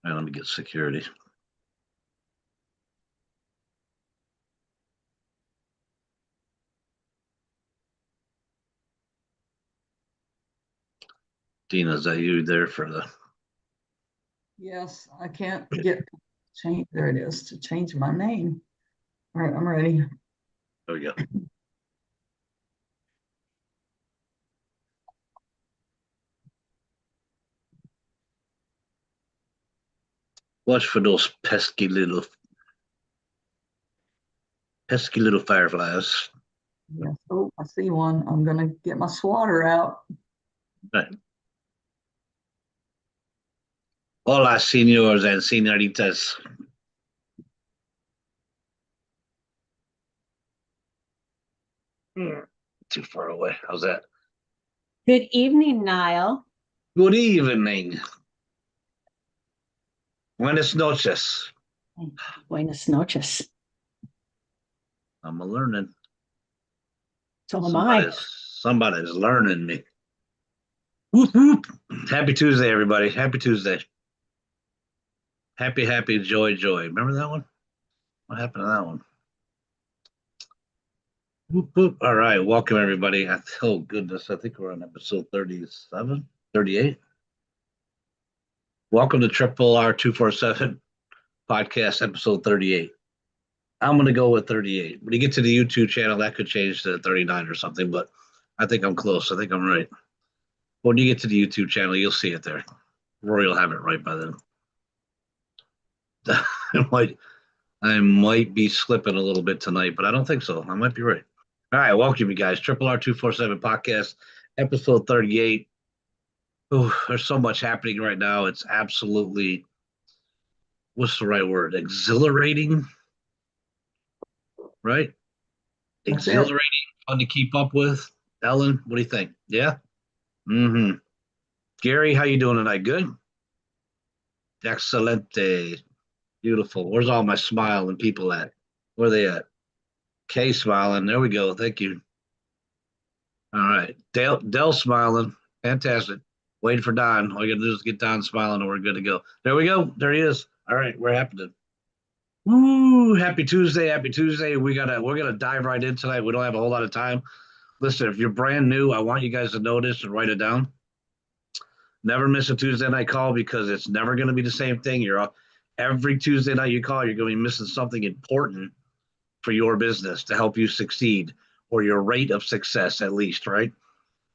All right, let me get security. Dina, is that you there for the? Yes, I can't get change. There it is to change my name. All right, I'm ready. There we go. Watch for those pesky little fireflies. Yes. Oh, I see one. I'm gonna get my swatter out. Right. Hola, senors and senoritas. Too far away. How's that? Good evening, Niall. Good evening. Buenas noches. Buenas noches. I'm learning. So am I. Somebody's learning me. Whoop, whoop. Happy Tuesday, everybody. Happy Tuesday. Happy, joy. Remember that one? What happened to that one? Whoop, whoop. All right. Welcome, everybody. Oh, goodness. I think we're on episode 37, 38. Welcome to RRR247 podcast, episode 38. I'm going to go with 38. When you get to the YouTube channel, that could change to 39 or something, but I think I'm close. I think I'm right. When you get to the YouTube channel, you'll see it there. Rory will have it right by then. I might be slipping a little bit tonight, but I don't think so. I might be right. All right, welcome you guys. RRR247 podcast, episode 38. Oh, there's so much happening right now. It's absolutely, what's the right word? Exhilarating, right? That's it. Exhilarating, fun to keep up with. Ellen, what do you think? Yeah? Mm-hmm. Gary, how you doing tonight? Good? Excelente. Beautiful. Where's all my smiling people at? Where are they at? Kay smiling. There we go. Thank you. All right. Dell smiling. Fantastic. Waiting for Don. All you gotta do is get Don smiling and we're good to go. There we go. There he is. All right, we're happening. Woo! Happy Tuesday. Happy Tuesday. We're gonna dive right in tonight. We don't have a whole lot of time. Listen, if you're brand new, I want you guys to know this and write it down. Never miss a Tuesday night call because it's never going to be the same thing. Every Tuesday night you call, you're going to be missing something important for your business to help you succeed or your rate of success at least, right?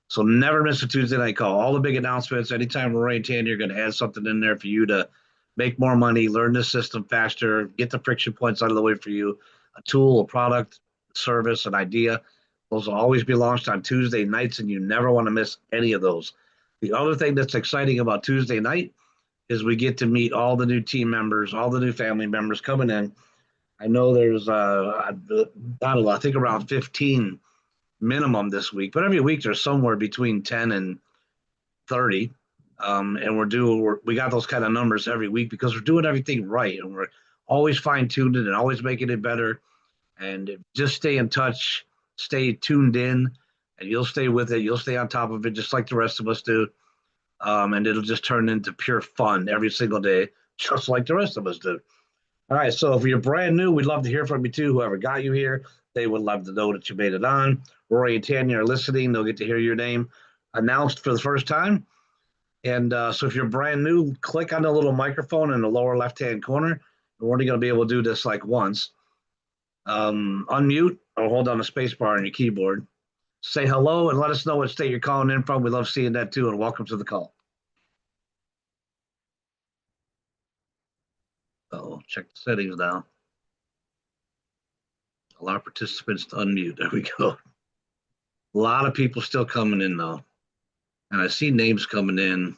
So never miss a Tuesday night call. All the big announcements, anytime we're right you're going to add something in there for you to make more money, learn the system faster, get the friction points out of the way for you, a tool, a product, service, an idea. Those will always be launched on Tuesday nights, and you never want to miss any of those. The other thing that's exciting about Tuesday night is we get to meet all the new team members, all the new family members coming in. I know there's, I don't know, I think around 15 minimum this week, but every week there's somewhere between 10 and 30. And we got those kind of numbers every week because we're doing everything right and we're always fine tuned it and always making it better. And just stay in touch, stay tuned in, and you'll stay with it. You'll stay on top of it just like the rest of us do. And it'll just turn into pure fun every single day, just like the rest of us do. All right, so if you're brand new, we'd love to hear from you too. Whoever got you here, they would love to know that you made it on. Rory and Tanya are listening. They'll get to hear your name announced for the first time. And so if you're brand new, click on the little microphone in the lower left-hand corner. We're only going to be able to do this like once. Unmute or hold on the space bar on your keyboard. Say hello and let us know what state you're calling in from. We love seeing that too, and welcome to the call. Check the settings now. Allow participants to unmute. There we go. A lot of people still coming in though. And I see names coming in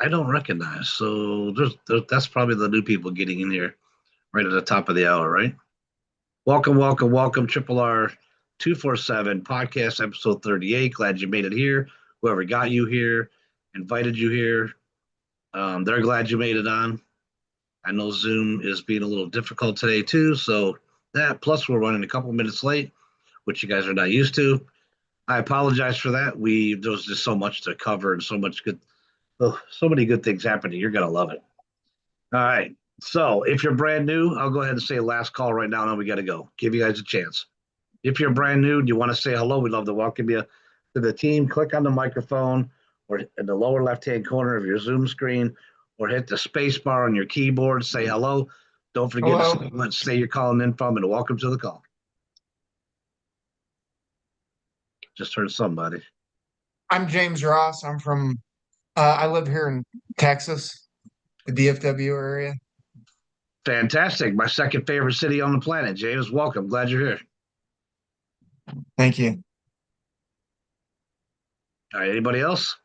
I don't recognize. So that's probably the new people getting in here right at the top of the hour, right? Welcome. RRR247 podcast episode 38. Glad you made it here. Whoever got you here, invited you here, they're glad you made it on. I know Zoom is being a little difficult today too. So that plus we're running a couple minutes late, which you guys are not used to. I apologize for that. There was just so much to cover and so many good things happening. You're gonna love it. All right. So if you're brand new, I'll go ahead and say last call right now, and we got to go. Give you guys a chance. If you're brand new and you want to say hello, we'd love to welcome you to the team. Click on the microphone or in the lower left-hand corner of your Zoom screen, or hit the space bar on your keyboard. Say hello. Don't forget to say you're calling in from, and welcome to the call. Just heard somebody. I'm James Ross. I live here in Texas, the DFW area. Fantastic. My second favorite city on the planet. James, welcome. Glad you're here. Thank you. All right. Anybody else?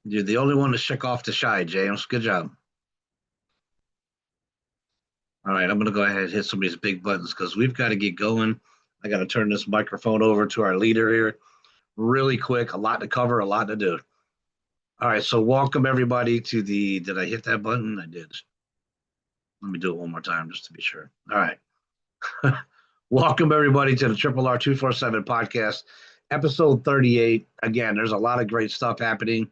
You're the only one to shook off the shy, James. Good job. All right. I'm going to go ahead and hit some of these big buttons because we've got to get going. I got to turn this microphone over to our leader here really quick. A lot to cover, a lot to do. All right. So welcome everybody to the, did I hit that button? I did. Let me do it one more time just to be sure. All right. Welcome everybody to the RRR247 podcast, episode 38. Again, there's a lot of great stuff happening.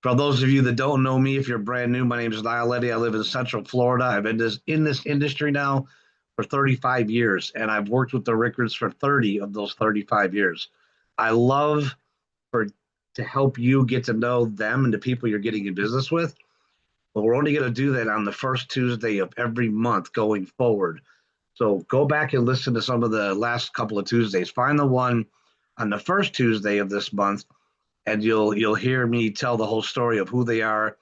For those of you that don't know me, if you're brand new, my name is Niall Letty. I live in Central Florida. I've been in this industry now for 35 years, and I've worked with the Rickards for 30 of those 35 years. I love to help you get to know them and the people you're getting in business with. But we're only going to do that on the first Tuesday of every month going forward. So go back and listen to some of the last couple of Tuesdays. Find the one on the first Tuesday of this month, and you'll hear me tell the whole story of who they are,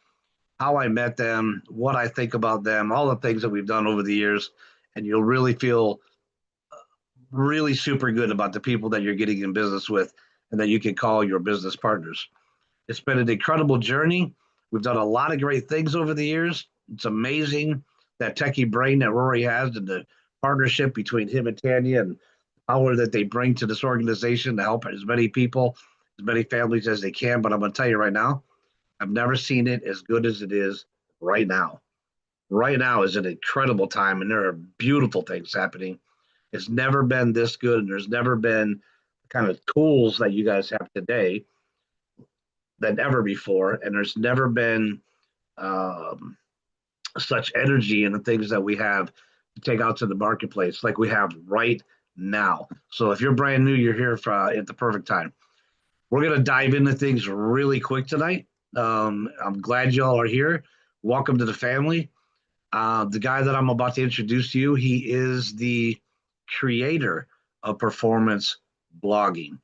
how I met them, what I think about them, all the things that we've done over the years, and you'll really feel really super good about the people that you're getting in business with and that you can call your business partners. It's been an incredible journey. We've done a lot of great things over the years. It's amazing that techie brain that Rory has and the partnership between him and Tanya and the power that they bring to this organization to help as many people, as many families as they can. But I'm going to tell you right now, I've never seen it as good as it is right now. Right now is an incredible time, and there are beautiful things happening. It's never been this good, and there's never been the kind of tools that you guys have today than ever before. And there's never been such energy in the things that we have to take out to the marketplace like we have right now. So if you're brand new, you're here at the perfect time. We're going to dive into things really quick tonight. I'm glad y'all are here. Welcome to the family. The guy that I'm about to introduce to you, he is the creator of performance blogging,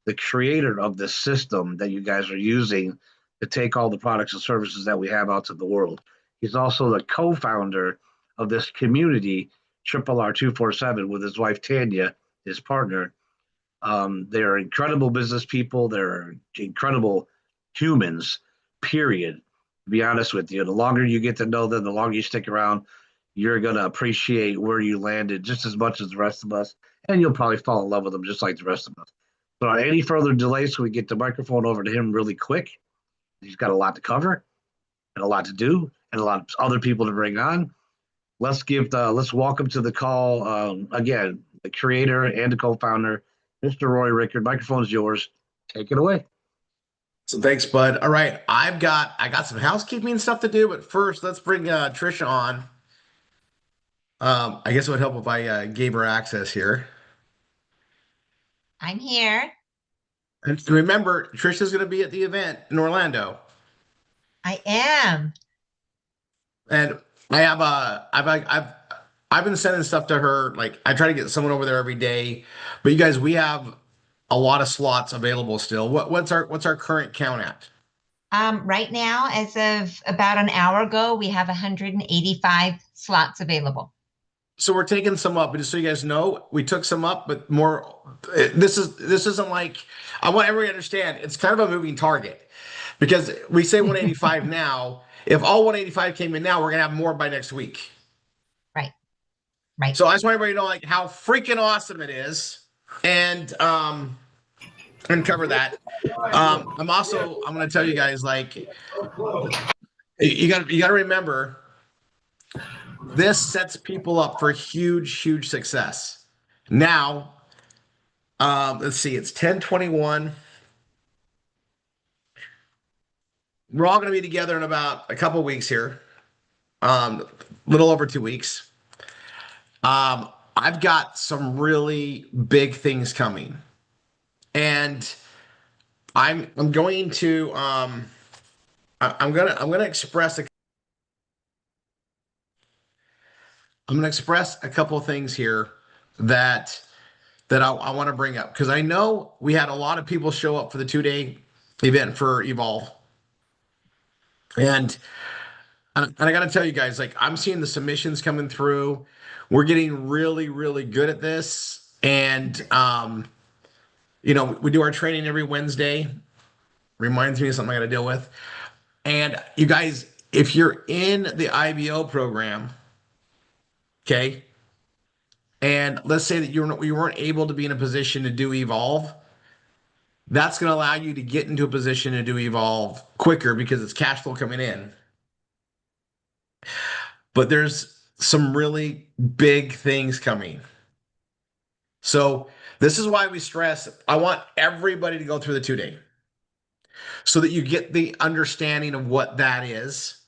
the creator of the system that you guys are using to take all the products and services that we have out to the world. He's also the co-founder of this community, RRR247, with his wife Tanya, his partner. They're incredible business people. They're incredible humans, period. To be honest with you, the longer you get to know them, the longer you stick around, you're going to appreciate where you landed just as much as the rest of us. And you'll probably fall in love with them just like the rest of us. So without any further delay, so we get the microphone over to him really quick. He's got a lot to cover and a lot to do and a lot of other people to bring on. Let's welcome to the call again, the creator and the co-founder, Mr. Roy Rickard. Microphone's yours. Take it away. So thanks, bud. All right, I got some housekeeping stuff to do, but first let's bring Trisha on. I guess it would help if I gave her access here. I'm here. And remember, Trisha's going to be at the event in Orlando, I am. and I've been sending stuff to her. Like I try to get someone over there every day, but you guys, we have a lot of slots available still. What's our current count at? Right now, as of about an hour ago, we have 185 slots available. So we're taking some up, but just so you guys know, we took some up, but more. This isn't like I want everybody to understand. It's kind of a moving target because we say 185 now. If all 185 came in now, we're gonna have more by next week. Right. Right. So I just want everybody to know like how freaking awesome it is, and cover that. I'm gonna tell you guys like you got to remember. This sets people up for huge success. Now, let's see, it's 10:21. we're all going to be together in about a couple weeks here, little over 2 weeks. I've got some really big things coming, and I'm going to I'm gonna express a couple of things here that I want to bring up because I know we had a lot of people show up for the 2 day event for Evolve, and I got to tell you guys, like I'm seeing the submissions coming through. We're getting really, really good at this, and we do our training every Wednesday. Reminds me of something I got to deal with. And you guys, if you're in the IBO program, okay, and let's say that you weren't able to be in a position to do Evolve, that's going to allow you to get into a position to do Evolve quicker because it's cash flow coming in. But there's some really big things coming. So this is why we stress, I want everybody to go through the 2 day so that you get the understanding of what that is.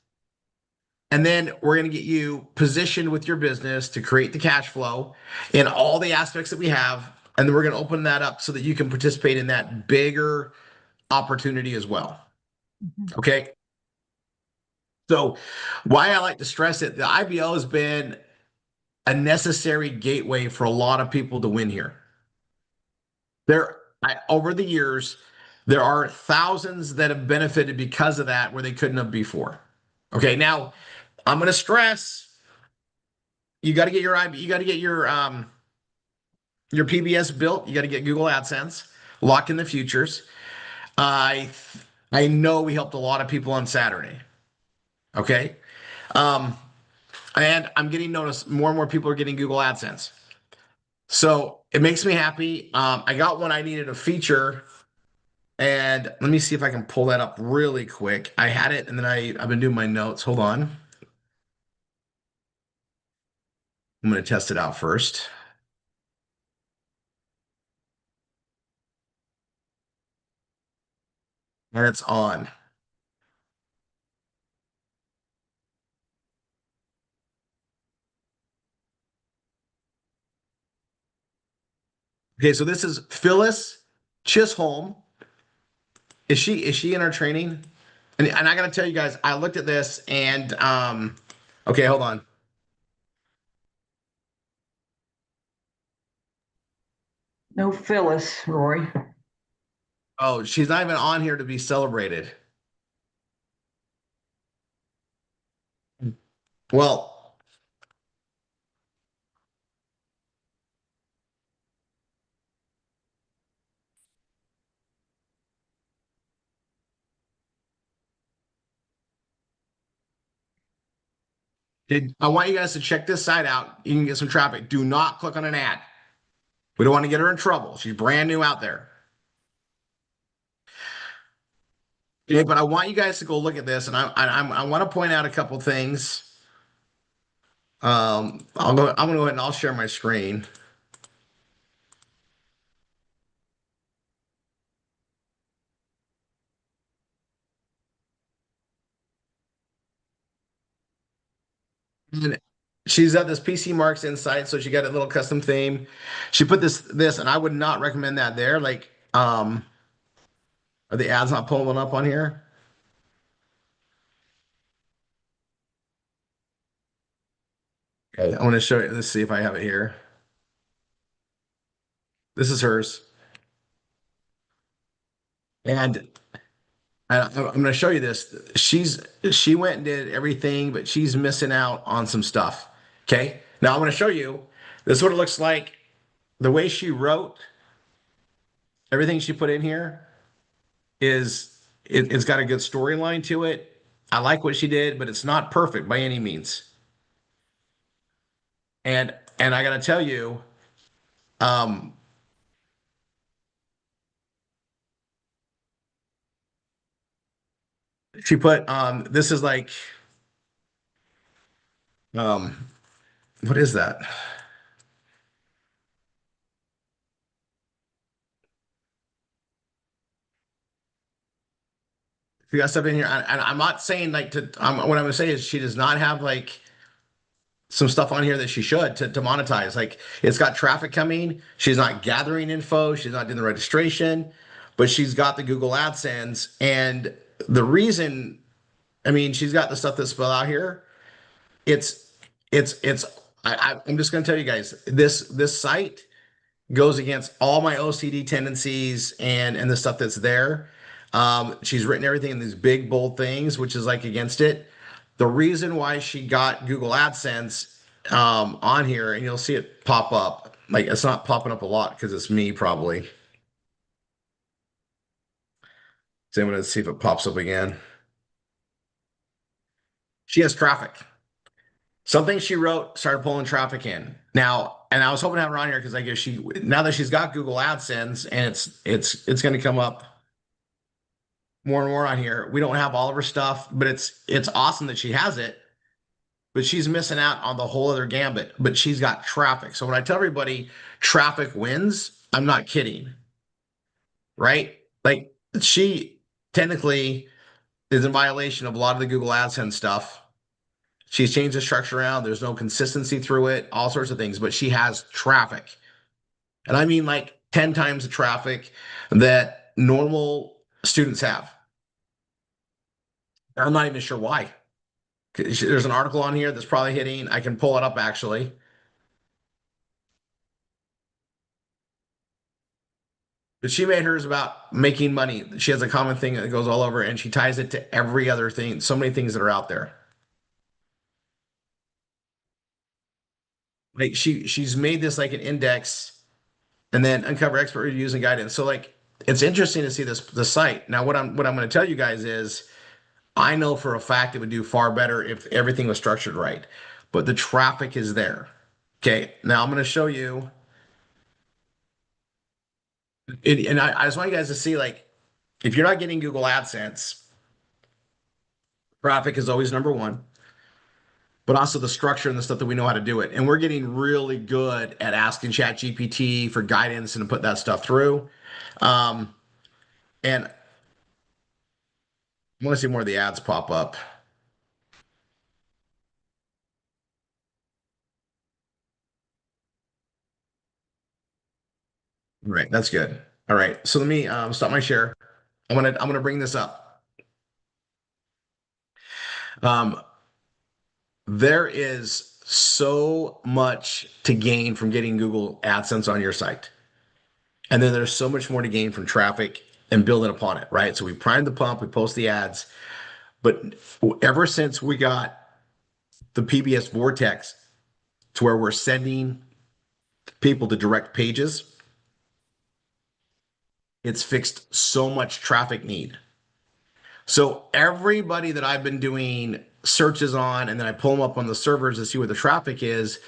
And then we're going to get you positioned with your business to create the cash flow in all the aspects that we have. And then we're going to open that up so that you can participate in that bigger opportunity as well. Okay. So why I like to stress it, the IBO has been a necessary gateway for a lot of people to win here. Over the years, there are thousands that have benefited because of that where they couldn't have before. Okay, now I'm going to stress you got to get your PBS built. You got to get Google AdSense, lock in the futures. I I know we helped a lot of people on Saturday. Okay, um, and I'm getting noticed. More and more people are getting Google AdSense. So it makes me happy. I got one I needed a feature, and let me see if I can pull that up really quick. I had it, and then I've been doing my notes. Hold on. I'm going to test it out first. And it's on. Okay, so this is Phyllis Chisholm. Is she in our training? And I gotta tell you guys, I looked at this and okay, hold on. No Phyllis, Roy. Oh, she's not even on here to be celebrated. Well, I want you guys to check this site out. You can get some traffic. Do not click on an ad. We don't want to get her in trouble. She's brand new out there. Okay, but I want you guys to go look at this, and I want to point out a couple things. I'm gonna go ahead and I'll share my screen. And she's at this PC Marks Insight, so she got a little custom theme. She put this, and I would not recommend that there. Like, are the ads not pulling up on here? Okay, I want to show you. Let's see if I have it here. This is hers, and I'm going to show you this. She went and did everything, but she's missing out on some stuff. Okay, now I'm going to show you. This is what it looks like. The way she wrote everything she put in here it's got a good storyline to it. I like what she did, but it's not perfect by any means. And I gotta tell you, um, she put this is like um what is that? We got stuff in here, and I'm not saying like what I'm gonna say is she does not have like some stuff on here that she should to monetize. Like it's got traffic coming. She's not gathering info. She's not doing the registration, but she's got the Google AdSense. And the reason, I mean, she's got the stuff that's spelled out here. It's it's. I'm just gonna tell you guys this site goes against all my OCD tendencies and the stuff that's there. She's written everything in these big bold things, which is like against it. The reason why she got Google AdSense on here, and you'll see it pop up. Like it's not popping up a lot because it's me probably. So I'm gonna see if it pops up again. She has traffic. Something she wrote started pulling traffic in. Now, and I was hoping to have her on here because I guess she now that she's got Google AdSense and it's going to come up more and more on here. We don't have all of her stuff, but it's awesome that she has it. But she's missing out on the whole other gambit. But she's got traffic. So when I tell everybody traffic wins, I'm not kidding. Right? Like she technically is in violation of a lot of the Google AdSense stuff. She's changed the structure around. There's no consistency through it, all sorts of things, but she has traffic. And I mean like 10 times the traffic that normal students have. I'm not even sure why. There's an article on here that's probably hitting. I can pull it up actually. But she made hers about making money. She has a common thing that goes all over and she ties it to every other thing. So many things that are out there. Like she's made this like an index and then uncover expert reviews and guidance. So like it's interesting to see the site. Now what I'm going to tell you guys is I know for a fact it would do far better if everything was structured right. But the traffic is there. Okay. Now I'm going to show you and I just want you guys to see like if you're not getting Google AdSense, traffic is always number one, but also the structure and the stuff that we know how to do it. And we're getting really good at asking ChatGPT for guidance and to put that stuff through. And I want to see more of the ads pop up. All right, that's good. All right, so let me stop my share. I'm gonna bring this up. Um, there is so much to gain from getting Google AdSense on your site. And then there's so much more to gain from traffic and building upon it, right? So we prime the pump, we post the ads, but ever since we got the PBS Vortex to where we're sending people to direct pages, it's fixed so much traffic need. So everybody that I've been doing searches on, and then I pull them up on the servers to see where the traffic is,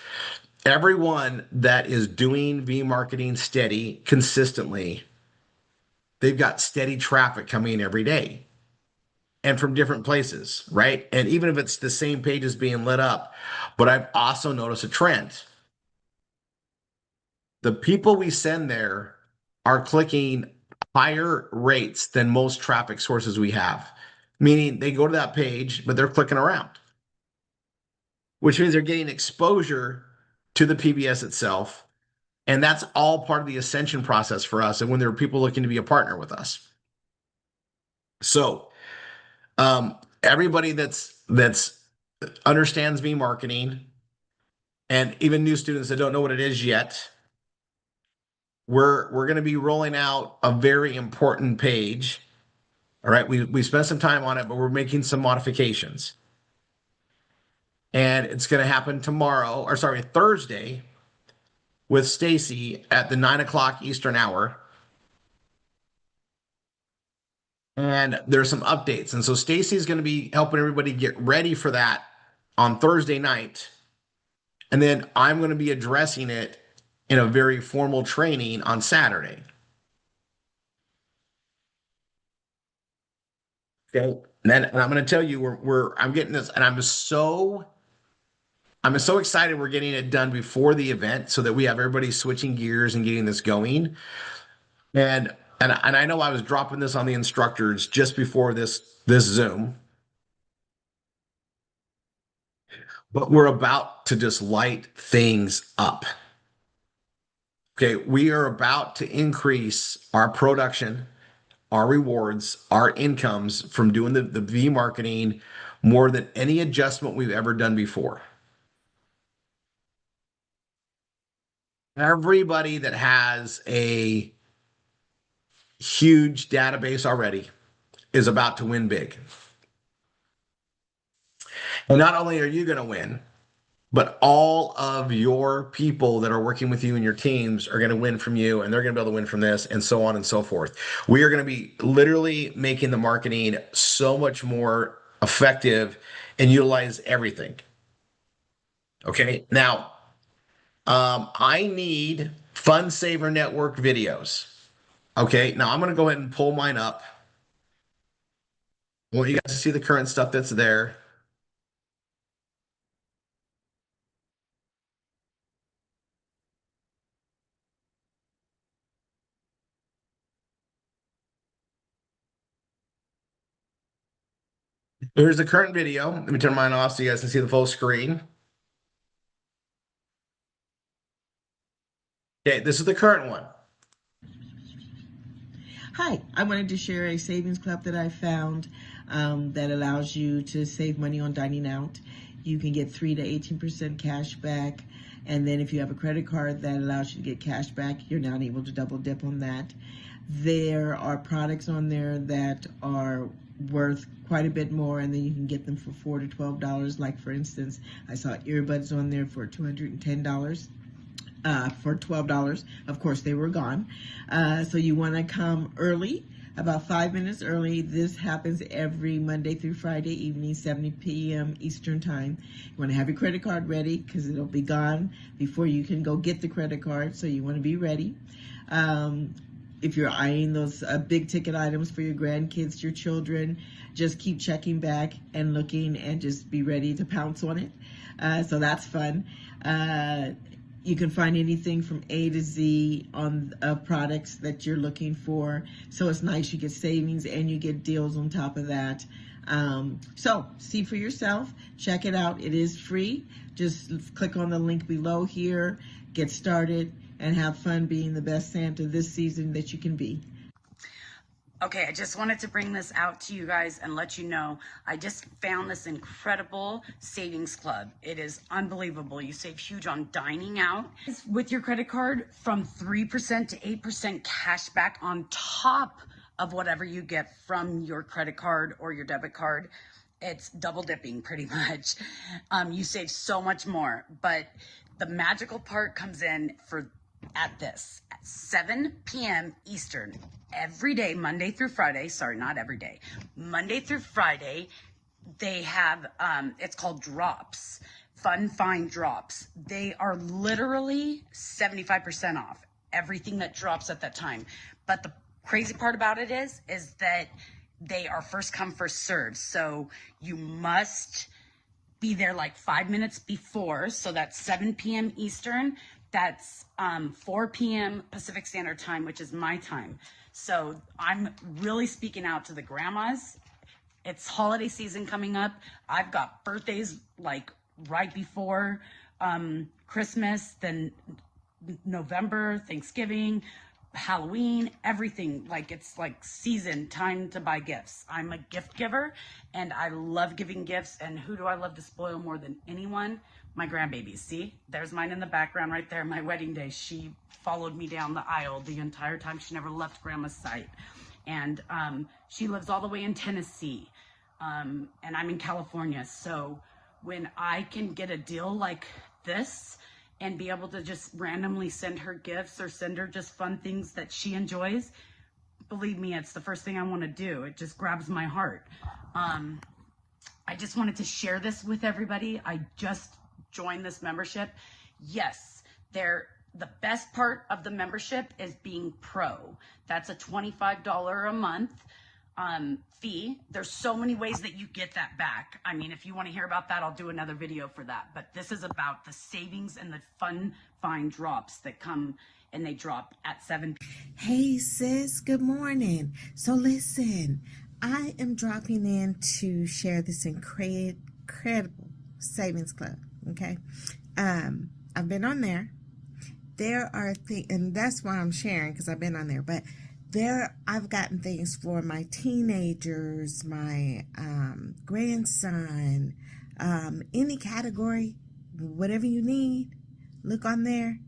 everyone that is doing V marketing steady, consistently, they've got steady traffic coming in every day and from different places, right? And even if it's the same pages being lit up, but I've also noticed a trend. The people we send there are clicking higher rates than most traffic sources we have, meaning they go to that page, but they're clicking around, which means they're getting exposure to the PBS itself. And that's all part of the ascension process for us. And when there are people looking to be a partner with us. So everybody that's understands me marketing and even new students that don't know what it is yet, we're going to be rolling out a very important page. All right, we spent some time on it, but we're making some modifications. And it's going to happen tomorrow, or sorry, Thursday with Stacy at the 9 o'clock Eastern hour. And there's some updates. And so Stacy's going to be helping everybody get ready for that on Thursday night. And then I'm going to be addressing it in a very formal training on Saturday. Okay. And I'm going to tell you, I'm getting this, and I'm so excited we're getting it done before the event so that we have everybody switching gears and getting this going. And and I know I was dropping this on the instructors just before this Zoom, but we're about to just light things up. Okay, we are about to increase our production, our rewards, our incomes from doing the V marketing more than any adjustment we've ever done before. Everybody that has a huge database already is about to win big. And not only are you going to win, but all of your people that are working with you and your teams are going to win from you, and they're going to be able to win from this, and so on and so forth. We are going to be literally making the marketing so much more effective and utilize everything. Okay. Now, I need Fun Saver Network videos. Okay. Now I'm going to go ahead and pull mine up. I want you guys to see the current stuff that's there. Here's the current video. Let me turn mine off so you guys can see the full screen. Okay, this is the current one. Hi, I wanted to share a savings club that I found that allows you to save money on dining out. You can get 3 to 18% cash back. And then if you have a credit card that allows you to get cash back, you're now able to double dip on that. There are products on there that are worth quite a bit more, and then you can get them for $4 to $12. Like for instance, I saw earbuds on there for $210. For $12. Of course, they were gone. So you want to come early, about 5 minutes early. This happens every Monday through Friday evening, 7 p.m. Eastern time. You want to have your credit card ready because it'll be gone before you can go get the credit card. So you want to be ready. If you're eyeing those big ticket items for your grandkids, your children, just keep checking back and looking and just be ready to pounce on it. So that's fun. You can find anything from A to Z on products that you're looking for. So it's nice. You get savings and you get deals on top of that. So see for yourself. Check it out. It is free. Just click on the link below here. Get started and have fun being the best Santa this season that you can be. Okay, I just wanted to bring this out to you guys and let you know I just found this incredible savings club. It is unbelievable. You save huge on dining out with your credit card from 3% to 8% cash back on top of whatever you get from your credit card or your debit card. It's double dipping pretty much. You save so much more, but the magical part comes in at 7 p.m. Eastern every day, Monday through Friday. Sorry, not every day. Monday through Friday, they have, it's called drops, Fun Find Drops. They are literally 75% off everything that drops at that time. But the crazy part about it is that they are first come, first served. So you must be there like 5 minutes before. So that's 7 p.m. Eastern. That's 4 p.m. Pacific Standard Time, which is my time. So I'm really speaking out to the grandmas. It's holiday season coming up. I've got birthdays like right before Christmas, then November, Thanksgiving, Halloween, everything. Like it's like season time to buy gifts. I'm a gift giver and I love giving gifts. And who do I love to spoil more than anyone? My grandbabies. See, there's mine in the background right there. My wedding day, she followed me down the aisle the entire time. She never left grandma's sight. And she lives all the way in Tennessee. And I'm in California. So when I can get a deal like this and be able to just randomly send her gifts or send her just fun things that she enjoys, believe me, it's the first thing I want to do. It just grabs my heart. I just wanted to share this with everybody. I just joined this membership. Yes, the best part of the membership is being pro. That's a $25 a month fee. There's so many ways that you get that back. I mean, if you want to hear about that, I'll do another video for that. But this is about the savings and the fun find drops that come and they drop at 7 Hey sis, good morning. So listen, I am dropping in to share this incredible savings club. Okay, I've been on there. There are things, and that's why I'm sharing because I've been on there. But I've gotten things for my teenagers, my grandson, any category, whatever you need. Look on there.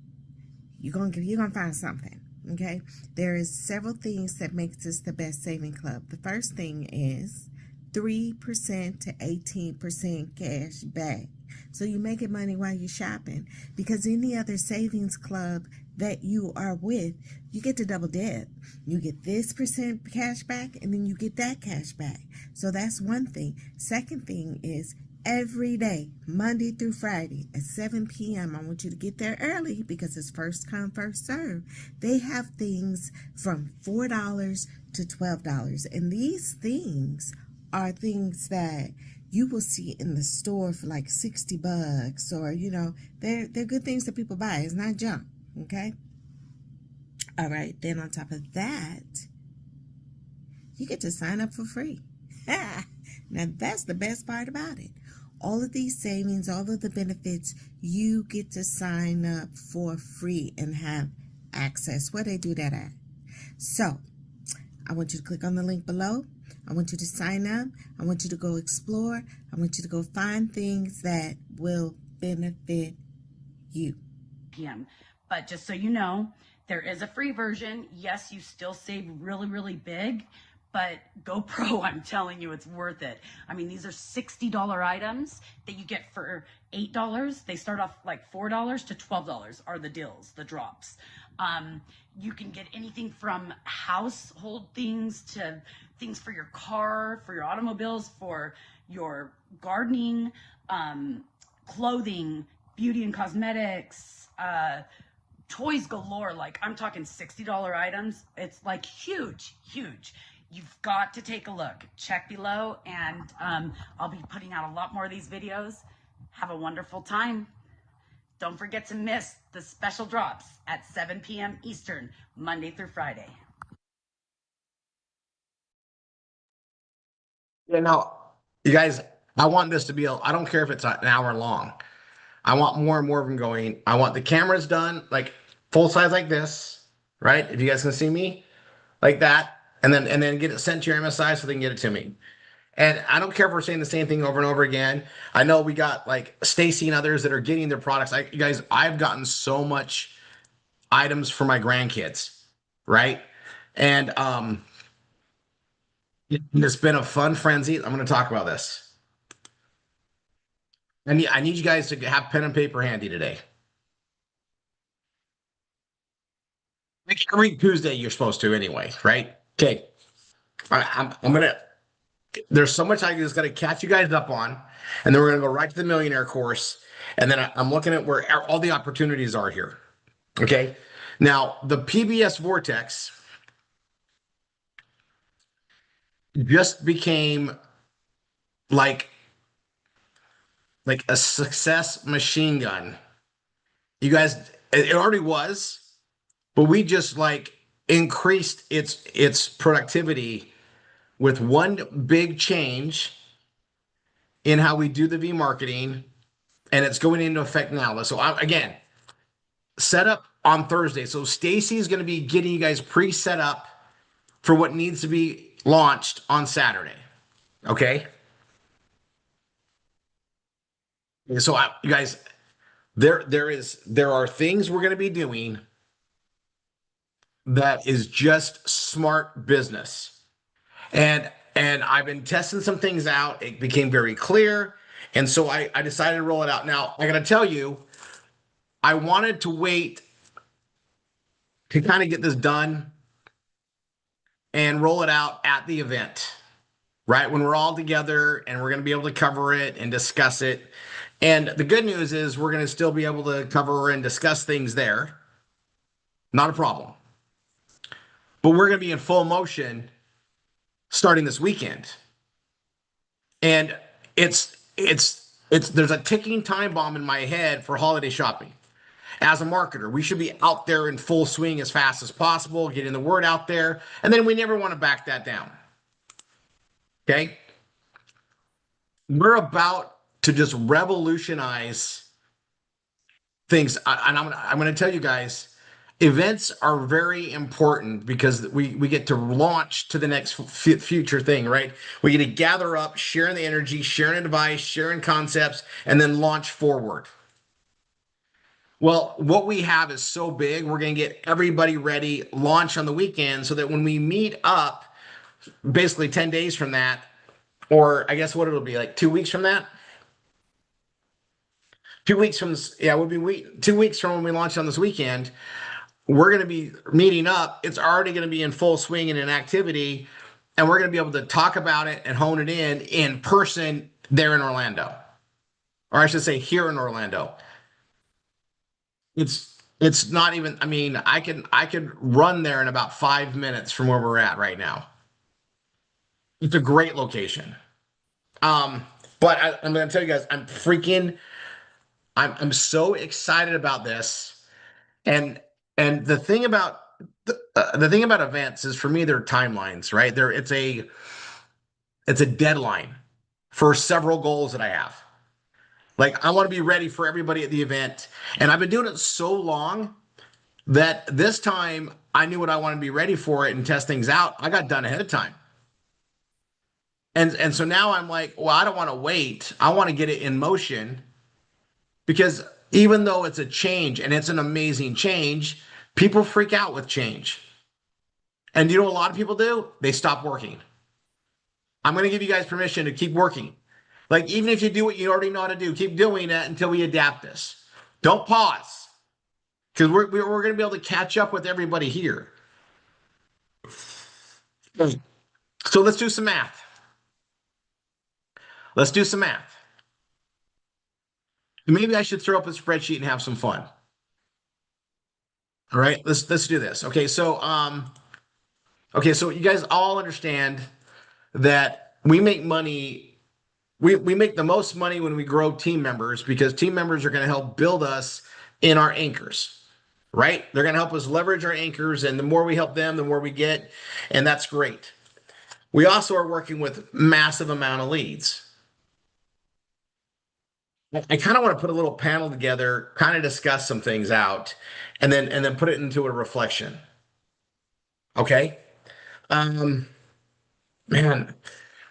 You're gonna find something. Okay, there is several things that makes this the best saving club. The first thing is 3% to 18% cash back. So you're making money while you're shopping, because any other savings club that you are with, you get to double dip. You get this percent cash back and then you get that cash back. So that's one thing. Second thing is every day, Monday through Friday at 7 p.m. I want you to get there early because it's first come, first serve. They have things from $4 to $12. And these things are things that you will see in the store for like $60, or they're good things that people buy. It's not junk. Okay. All right. Then on top of that, you get to sign up for free. Now that's the best part about it. All of these savings, all of the benefits, you get to sign up for free and have access. Where they do that at? So I want you to click on the link below. I want you to sign up. I want you to go explore. I want you to go find things that will benefit you. p.m. But just so you know, there is a free version. Yes, you still save really, really big, but go pro, I'm telling you, it's worth it. I mean, these are $60 items that you get for $8. They start off like $4 to $12 are the deals, the drops. You can get anything from household things to things for your car, for your automobiles, for your gardening, clothing, beauty and cosmetics, toys galore. Like, I'm talking $60 items. It's like huge, huge. You've got to take a look. Check below, and I'll be putting out a lot more of these videos. Have a wonderful time. Don't forget to miss the special drops at 7 p.m. Eastern, Monday through Friday. Yeah, now, you guys, I want this to be, I don't care if it's an hour long. I want more and more of them going. I want the cameras done, like full size like this, right? If you guys can see me, like that, and then get it sent to your MSI so they can get it to me. And I don't care if we're saying the same thing over and over again. I know we got like Stacy and others that are getting their products. You guys, I've gotten so much items for my grandkids, right? And it's been a fun frenzy. I'm going to talk about this. I need you guys to have pen and paper handy today. Like every Tuesday, you're supposed to anyway, right? Okay. I'm gonna. There's so much I just got to catch you guys up on, and then we're gonna go right to the millionaire course, and then I'm looking at where all the opportunities are here. Okay. Now the PBS Vortex just became like a success machine gun. You guys, it already was, but we just like increased its productivity with one big change in how we do the V marketing, and it's going into effect now. So again, set up on Thursday. So Stacy is going to be getting you guys pre-set up for what needs to be launched on Saturday. Okay. So you guys, there are things we're going to be doing that is just smart business. And I've been testing some things out. It became very clear. And so I decided to roll it out. Now, I got to tell you, I wanted to wait to kind of get this done and roll it out at the event, right? When we're all together and we're going to be able to cover it and discuss it. And the good news is we're going to still be able to cover and discuss things there. Not a problem. But we're going to be in full motion starting this weekend. And there's a ticking time bomb in my head for holiday shopping. As a marketer, we should be out there in full swing as fast as possible, getting the word out there, and then we never want to back that down. Okay? We're about to just revolutionize things, and I'm gonna tell you guys, events are very important because we get to launch to the next future thing, right? We get to gather up, sharing the energy, sharing advice, sharing concepts, and then launch forward. Well, what we have is so big, we're going to get everybody ready, launch on the weekend, so that when we meet up, basically 10 days from that, or I guess what it'll be like 2 weeks from that. 2 weeks from this, yeah, we'll be 2 weeks from when we launch on this weekend. We're going to be meeting up. It's already going to be in full swing and in activity, and we're going to be able to talk about it and hone it in person there in Orlando, or I should say here in Orlando. It's not even, I mean, I could run there in about 5 minutes from where we're at right now. It's a great location. But I'm gonna tell you guys, I'm so excited about this. And the thing about the thing about events is, for me, they're timelines, right? It's a deadline for several goals that I have. Like, I want to be ready for everybody at the event. And I've been doing it so long that this time I knew what I wanted to be ready for it and test things out. I got done ahead of time. And so now I'm like, well, I don't want to wait. I want to get it in motion, because even though it's a change and it's an amazing change, people freak out with change. And you know what a lot of people do? They stop working. I'm going to give you guys permission to keep working. Like, even if you do what you already know how to do, keep doing it until we adapt this. Don't pause, because we're going to be able to catch up with everybody here. So let's do some math. Let's do some math. Maybe I should throw up a spreadsheet and have some fun. All right, let's do this. Okay, so you guys all understand that we make money. We make the most money when we grow team members, because team members are going to help build us in our anchors, right? They're going to help us leverage our anchors, and the more we help them, the more we get, and that's great. We also are working with massive amount of leads. I kind of want to put a little panel together, kind of discuss some things out, and then put it into a reflection. Okay? Man,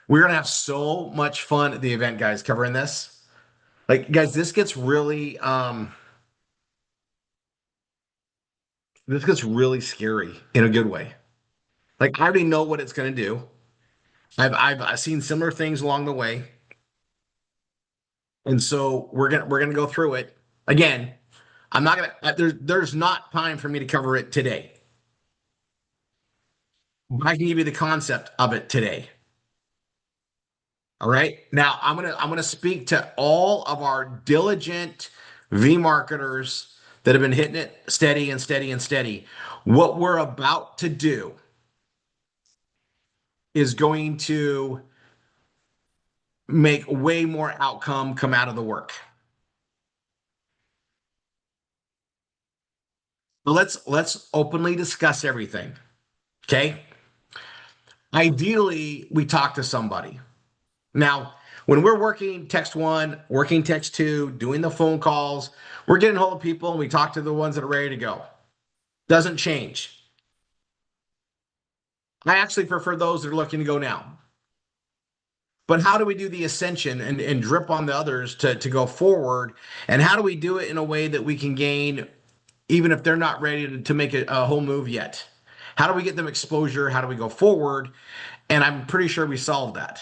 we're gonna have so much fun at the event, guys, covering this. Like, guys, this gets really scary in a good way. Like, I already know what it's gonna do. I've seen similar things along the way. And so we're gonna go through it. Again, I'm not gonna there's not time for me to cover it today. But I can give you the concept of it today. All right. Now I'm gonna speak to all of our diligent V marketers that have been hitting it steady and steady and steady. What we're about to do is going to make way more outcome come out of the work. But let's openly discuss everything. Okay? Ideally, we talk to somebody. Now, when we're working text one, working text two, doing the phone calls, we're getting hold of people and we talk to the ones that are ready to go. Doesn't change. I actually prefer those that are looking to go now. But how do we do the ascension and drip on the others to go forward? And how do we do it in a way that we can gain, even if they're not ready to make a whole move yet? How do we get them exposure? How do we go forward? And I'm pretty sure we solved that.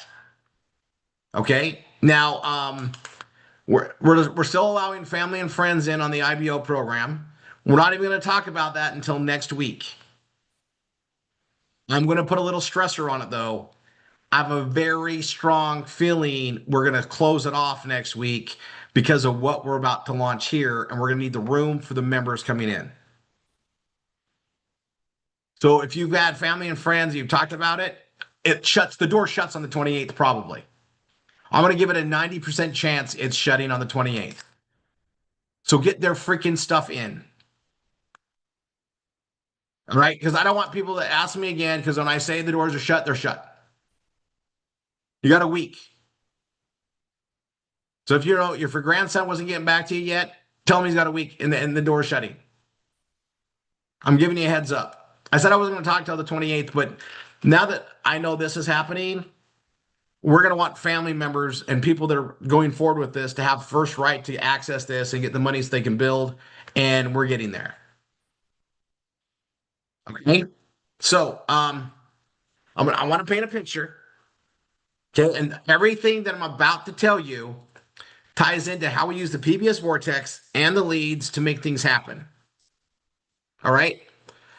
Okay. Now, we're still allowing family and friends in on the IBO program. We're not even going to talk about that until next week. I'm going to put a little stressor on it, though. I have a very strong feeling we're going to close it off next week because of what we're about to launch here, and we're going to need the room for the members coming in. So if you've had family and friends, you've talked about it, the door shuts on the 28th probably. I'm going to give it a 90% chance it's shutting on the 28th. So get their freaking stuff in. All right. Because I don't want people to ask me again, because when I say the doors are shut, they're shut. You got a week. So if if your grandson wasn't getting back to you yet, tell him he's got a week and the door's shutting. I'm giving you a heads up. I said I wasn't going to talk till the 28th, but now that I know this is happening, we're going to want family members and people that are going forward with this to have first right to access this and get the money so they can build. And we're getting there. Okay. So, I want to paint a picture. Okay. And everything that I'm about to tell you ties into how we use the PBS Vortex and the leads to make things happen. All right.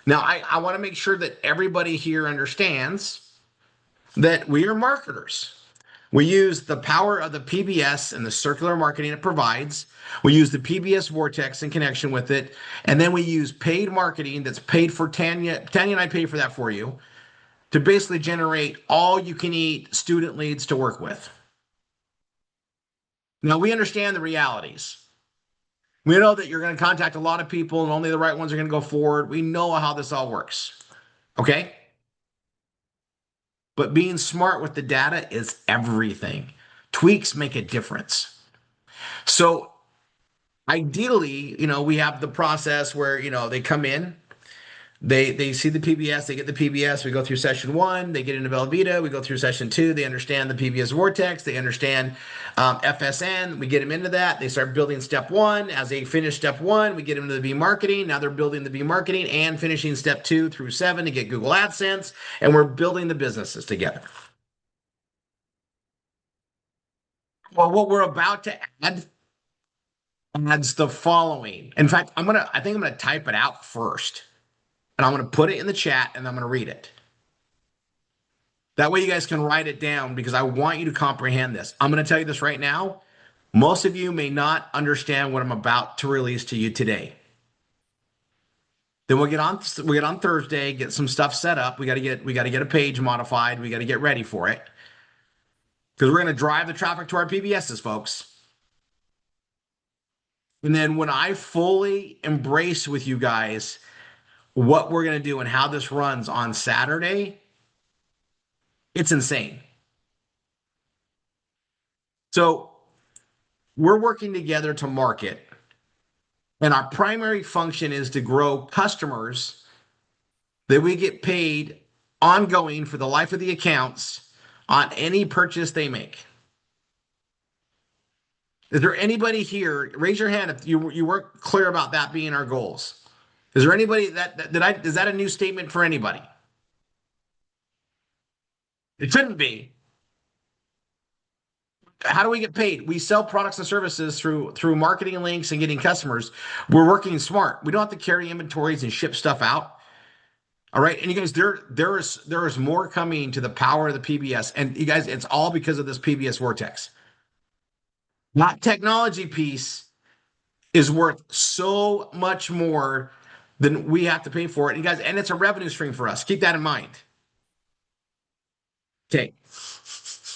Now, I want to make sure that everybody here understands that we are marketers. We use the power of the PBS and the circular marketing it provides. We use the PBS Vortex in connection with it. And then we use paid marketing that's paid for Tanya. Tanya and I pay for that for you to basically generate all you can eat student leads to work with. Now, we understand the realities. We know that you're going to contact a lot of people and only the right ones are going to go forward. We know how this all works. Okay? But being smart with the data is everything. Tweaks make a difference. So ideally, we have the process where, they come in, they see the PBS, they get the PBS, we go through session 1, they get into Velveeta, we go through session 2, they understand the PBS Vortex, they understand FSN, we get them into that, they start building step 1. As they finish step 1, we get them to the B marketing. Now they're building the B marketing and finishing step 2 through 7 to get Google AdSense, and we're building the businesses together. Well, what we're about to add adds the following. In fact, I think I'm gonna type it out first. And I'm going to put it in the chat and I'm going to read it. That way you guys can write it down because I want you to comprehend this. I'm going to tell you this right now. Most of you may not understand what I'm about to release to you today. Then we'll get on Thursday, get some stuff set up. We got to get a page modified. We got to get ready for it. Because we're going to drive the traffic to our PBSs, folks. And then when I fully embrace with you guys what we're going to do and how this runs on Saturday, it's insane. So we're working together to market, and our primary function is to grow customers that we get paid ongoing for the life of the accounts on any purchase they make. Is there anybody here? Raise your hand if you weren't clear about that being our goals. Is there anybody is that a new statement for anybody? It shouldn't be. How do we get paid? We sell products and services through marketing links and getting customers. We're working smart. We don't have to carry inventories and ship stuff out. All right. And you guys, there is more coming to the power of the PBS. And you guys, it's all because of this PBS Vortex. That technology piece is worth so much more than we have to pay for it. And you guys, and it's a revenue stream for us. Keep that in mind. Okay.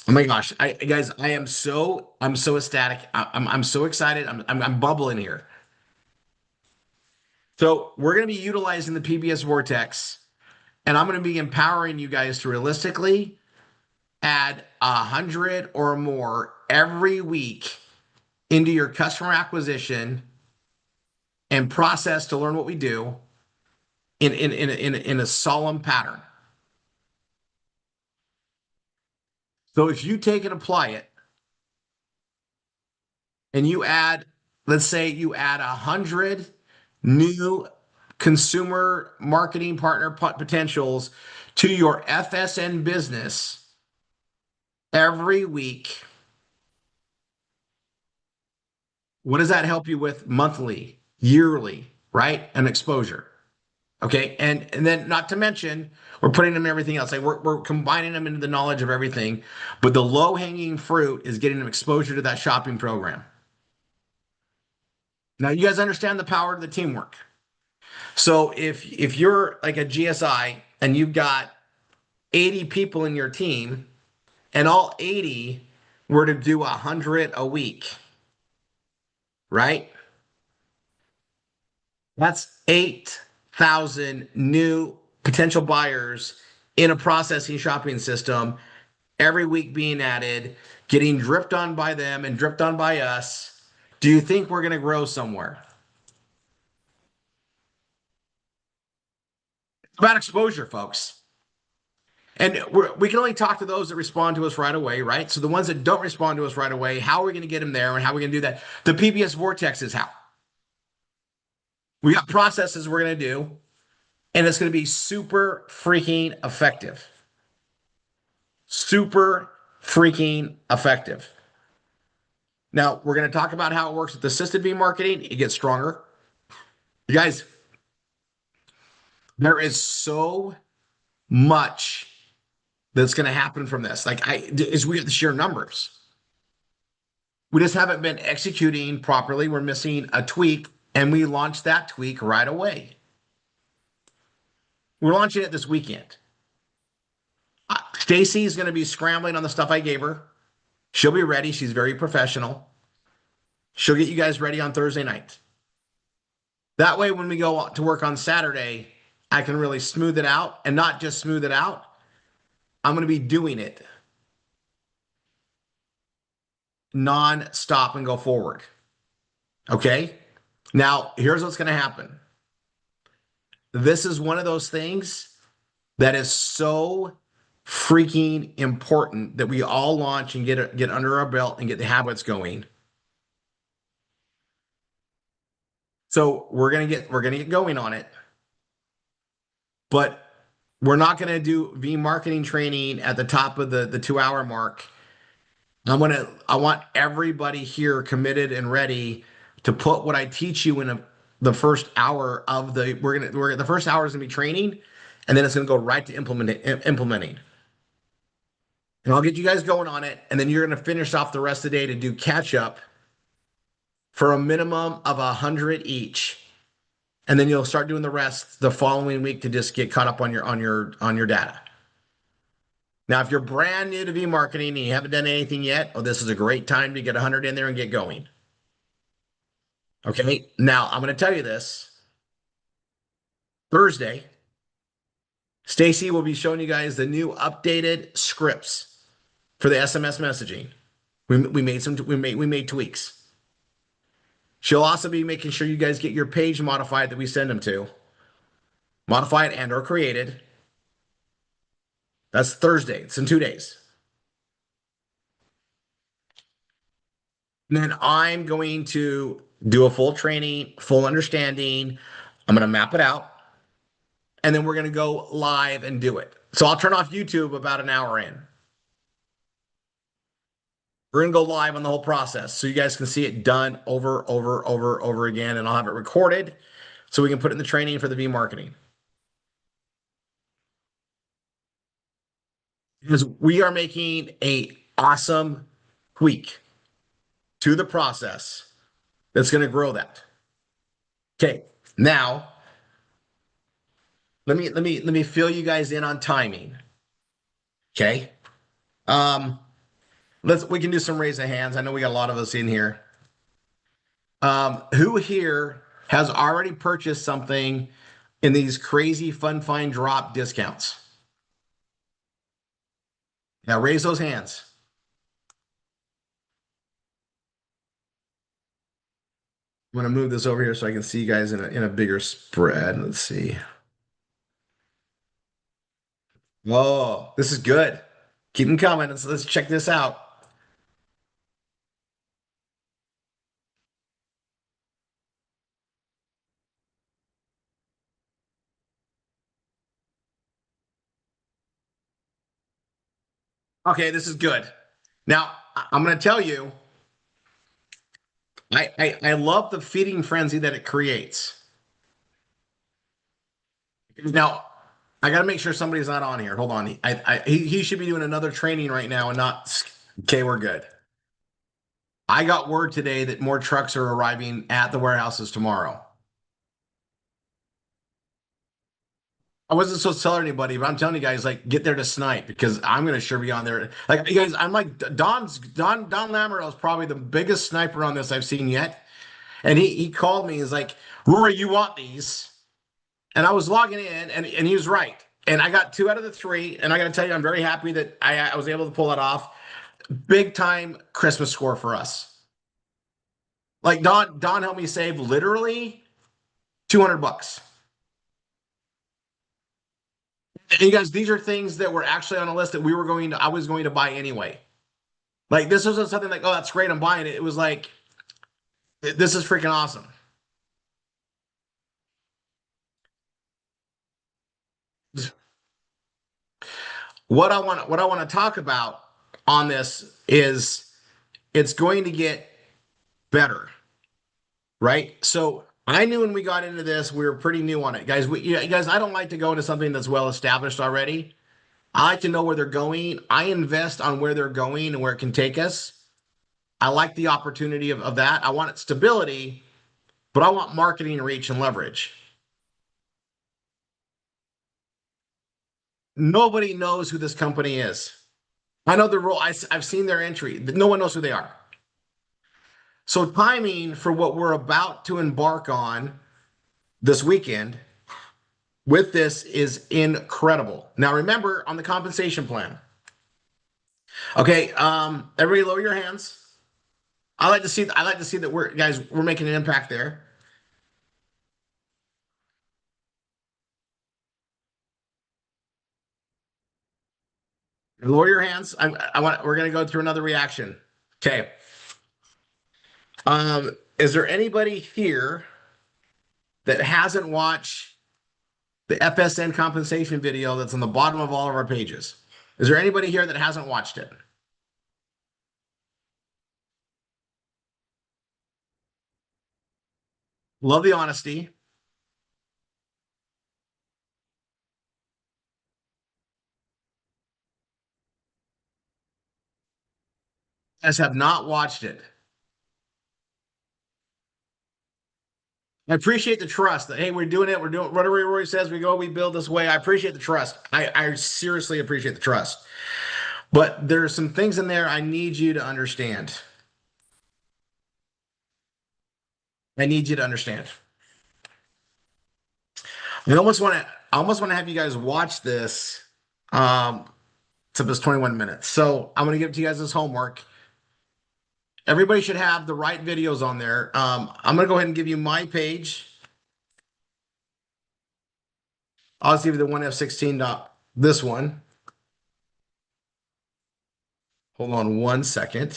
Oh my gosh, guys, I'm so ecstatic. I'm so excited. I'm bubbling here. So we're going to be utilizing the PBS Vortex, and I'm going to be empowering you guys to realistically add 100 or more every week into your customer acquisition and process to learn what we do in a solemn pattern. So if you take and apply it, and you add, let's say you add 100 new consumer marketing partner potentials to your FSN business every week, what does that help you with monthly, yearly, right? An exposure. Okay. And then not to mention, we're putting them in everything else. Like we're combining them into the knowledge of everything. But the low hanging fruit is getting them exposure to that shopping program. Now you guys understand the power of the teamwork. So if you're like a GSI and you've got 80 people in your team and all 80 were to do 100 a week, right? That's 8,000 new potential buyers in a processing shopping system every week being added, getting dripped on by them and dripped on by us. Do you think we're going to grow somewhere? It's about exposure, folks. And we can only talk to those that respond to us right away, right? So the ones that don't respond to us right away, how are we going to get them there and how are we going to do that? The PBS Vortex is how. We got processes we're going to do, and it's going to be super freaking effective. Super freaking effective. Now, we're going to talk about how it works with assisted V marketing. It gets stronger. You guys, there is so much that's going to happen from this. Like, is we have the sheer numbers. We just haven't been executing properly. We're missing a tweak, and we launched that tweak right away. We're launching it this weekend. Stacy is going to be scrambling on the stuff I gave her. She'll be ready. She's very professional. She'll get you guys ready on Thursday night. That way, when we go to work on Saturday, I can really smooth it out, and not just smooth it out. I'm going to be doing it non-stop and go forward. Okay? Now, here's what's going to happen. This is one of those things that is so freaking important that we all launch and get under our belt and get the habits going. So we're gonna get going on it, but we're not gonna do V marketing training at the top of the 2 hour mark. I want everybody here committed and ready to put what I teach you in the first hour of the first hour is gonna be training, and then it's gonna go right to implementing. And I'll get you guys going on it, and then you're gonna finish off the rest of the day to do catch up for a minimum of 100 each. And then you'll start doing the rest the following week to just get caught up on your data. Now, if you're brand new to V marketing and you haven't done anything yet, this is a great time to get 100 in there and get going. Okay, now I'm going to tell you this. Thursday, Stacy will be showing you guys the new updated scripts for the SMS messaging. We made tweaks. She'll also be making sure you guys get your page modified that we send them to. Modified and or created. That's Thursday. It's in 2 days. And then I'm going to do a full training, full understanding. I'm going to map it out. And then we're going to go live and do it. So I'll turn off YouTube about an hour in. We're going to go live on the whole process so you guys can see it done over again. And I'll have it recorded so we can put it in the training for the V marketing. Because we are making an awesome tweak to the process that's going to grow that. Okay, now let me fill you guys in on timing. Okay. We can do some raise of hands. I know we got a lot of us in here. Who here has already purchased something in these crazy fun find drop discounts? Now raise those hands. I'm going to move this over here so I can see you guys in a bigger spread. Let's see. Oh, this is good. Keep them coming. Let's check this out. Okay, this is good. Now, I'm going to tell you, I love the feeding frenzy that it creates. Now, I got to make sure somebody's not on here. Hold on. He should be doing another training right now and not. Okay, we're good. I got word today that more trucks are arriving at the warehouses tomorrow. I wasn't supposed to tell anybody, but I'm telling you guys, like, get there to snipe because I'm gonna sure be on there. Like, you guys, I'm like Don Lamoureux is probably the biggest sniper on this I've seen yet, And he called me. He's like, Rory, you want these? And I was logging in, and he was right. And I got 2 out of the 3. And I got to tell you, I'm very happy that I was able to pull that off. Big time Christmas score for us. Like Don helped me save literally $200. And you guys, these are things that were actually on a list that I was going to buy anyway. Like this wasn't something like, oh, that's great, I'm buying it. It was like, this is freaking awesome. What I want to talk about on this is it's going to get better, right? So I knew when we got into this, we were pretty new on it, guys. Guys, I don't like to go into something that's well established already. I like to know where they're going. I invest on where they're going and where it can take us. I like the opportunity of that. I want it stability, but I want marketing reach and leverage. Nobody knows who this company is. I know the role. I've seen their entry. No one knows who they are. So timing for what we're about to embark on this weekend with this is incredible. Now remember on the compensation plan. Okay, everybody lower your hands. I like to see that we're making an impact there. Lower your hands. We're gonna go through another reaction. Okay. Is there anybody here that hasn't watched the FSN compensation video that's on the bottom of all of our pages? Is there anybody here that hasn't watched it? Love the honesty. You guys have not watched it. I appreciate the trust that, hey, we're doing it. We're doing whatever Roy says. We go, we build this way. I appreciate the trust. I seriously appreciate the trust. But there are some things in there I need you to understand. I need you to understand. I almost want to have you guys watch this. Except it's 21 minutes. So I'm going to give it to you guys as homework. Everybody should have the right videos on there. I'm going to go ahead and give you my page. I'll just give you the 1F16 dot this one. Hold on 1 second.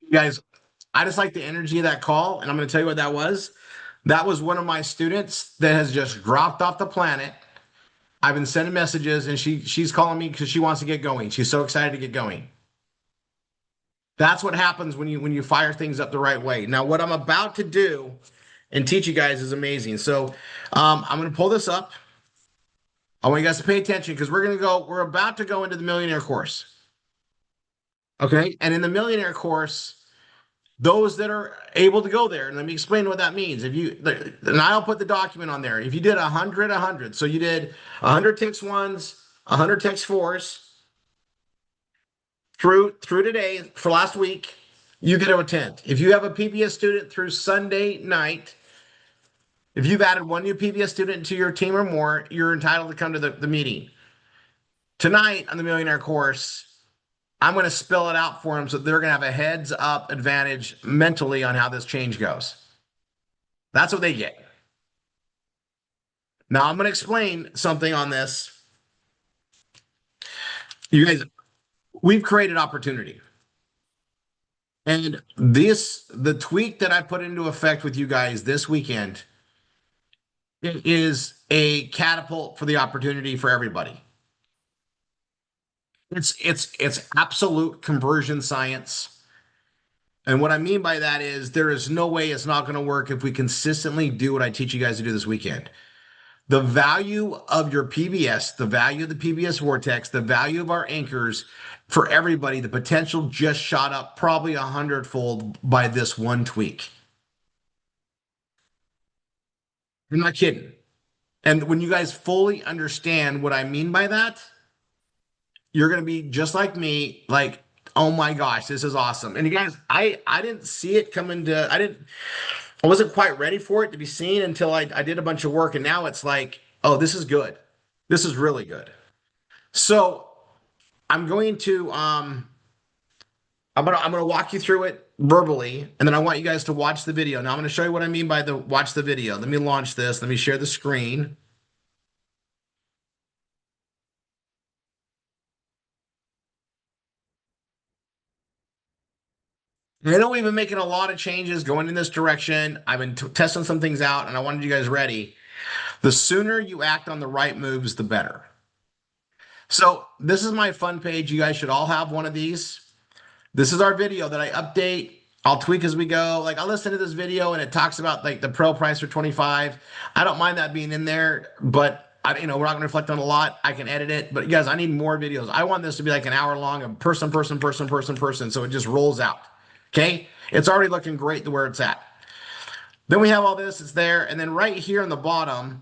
You guys, I just like the energy of that call, and I'm going to tell you what that was. That was one of my students that has just dropped off the planet. I've been sending messages, and she's calling me because she wants to get going. She's so excited to get going. That's what happens when you fire things up the right way. Now, what I'm about to do and teach you guys is amazing. So I'm going to pull this up. I want you guys to pay attention because we're about to go into the millionaire course. Okay. And in the millionaire course, those that are able to go there, and let me explain what that means. And I'll put the document on there. If you did 100, so you did 100 ticks ones, 100 text fours through today for last week, you get to attend. If you have a PBS student through Sunday night, if you've added one new PBS student to your team or more, you're entitled to come to the meeting. Tonight on the Millionaire course, I'm going to spell it out for them so they're going to have a heads up advantage mentally on how this change goes. That's what they get. Now I'm going to explain something on this. You guys, we've created opportunity. And the tweak that I put into effect with you guys this weekend, it is a catapult for the opportunity for everybody. It's absolute conversion science. And what I mean by that is there is no way it's not going to work if we consistently do what I teach you guys to do this weekend. The value of your PBS, the value of the PBS Vortex, the value of our anchors for everybody, the potential just shot up probably 100-fold by this one tweak. I'm not kidding. And when you guys fully understand what I mean by that, you're going to be just like me, like, oh my gosh, this is awesome. And you guys, I didn't see it coming to, I wasn't quite ready for it to be seen until I did a bunch of work. And now it's like, oh, this is good. This is really good. So I'm going to, I'm gonna walk you through it verbally, and then I want you guys to watch the video. Now I'm going to show you what I mean by watch the video. Let me launch this. Let me share the screen. I know we've been making a lot of changes going in this direction. I've been testing some things out, and I wanted you guys ready. The sooner you act on the right moves, the better. So this is my fun page. You guys should all have one of these. This is our video that I update. I'll tweak as we go. Like I listen to this video and it talks about like the pro price for 25. I don't mind that being in there, but we're not going to reflect on a lot. I can edit it, but guys, I need more videos. I want this to be like an hour long of person. So it just rolls out. Okay. It's already looking great to where it's at. Then we have all this, it's there. And then right here on the bottom